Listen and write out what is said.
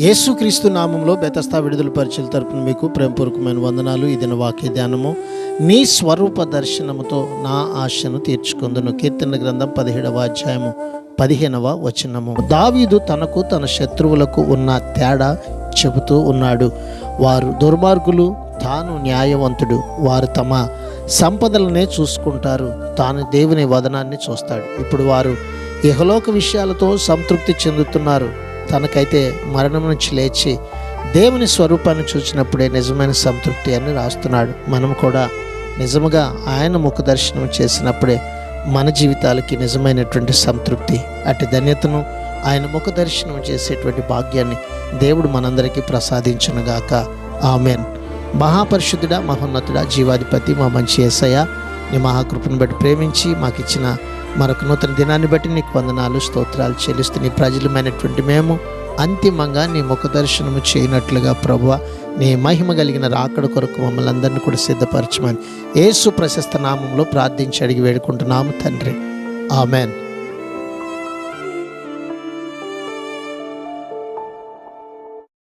యేసుక్రీస్తు నామంలో బెతస్తా విడుదల పరిచయం తరపున మీకు ప్రేమపూర్వకమైన వందనాలు. ఇది నా వాక్య ధ్యానము. నీ స్వరూప దర్శనముతో నా ఆశను తీర్చుకుందును. కీర్తన గ్రంథం 17వ అధ్యాయము 15వ వచనము. దావీదు తనకు తన శత్రువులకు ఉన్న తేడా చెబుతూ ఉన్నాడు. వారు దుర్మార్గులు, తాను న్యాయవంతుడు. వారు తమ సంపదలనే చూసుకుంటారు, తాను దేవుని వదనాన్ని చూస్తాడు. ఇప్పుడు వారు ఇహలోక విషయాలతో సంతృప్తి చెందుతున్నారు. తనకైతే మరణం నుంచి లేచి దేవుని స్వరూపాన్ని చూసినప్పుడే నిజమైన సంతృప్తి అని రాస్తున్నాడు. మనం కూడా నిజముగా ఆయన ముఖ దర్శనం చేసినప్పుడే మన జీవితాలకి నిజమైనటువంటి సంతృప్తి, అటు ధన్యతను ఆయన ముఖ దర్శనం చేసేటువంటి భాగ్యాన్ని దేవుడు మనందరికీ ప్రసాదించునుగాక. ఆమెన్. మహాపరిశుద్ధుడా, మహోన్నతుడా, జీవాధిపతి, మా మంచి యేసయ్య, నీ మహాకృపను బట్టి ప్రేమించి మాకిచ్చిన మరొక నూతన దినాన్ని బట్టి నీకు వందనాలు, స్తోత్రాలు చెల్లిస్తూ నీ ప్రజలమైనటువంటి మేము అంతిమంగా నీ ముఖ దర్శనము చేయనట్లుగా ప్రభువా, నీ మహిమ కలిగిన రాకడ కొరకు మమ్మల్ని అందరినీ కూడా సిద్ధపరచమని యేసు ప్రశస్త నామంలో ప్రార్థించి అడిగి వేడుకుంటున్నాము తండ్రి. ఆమెన్.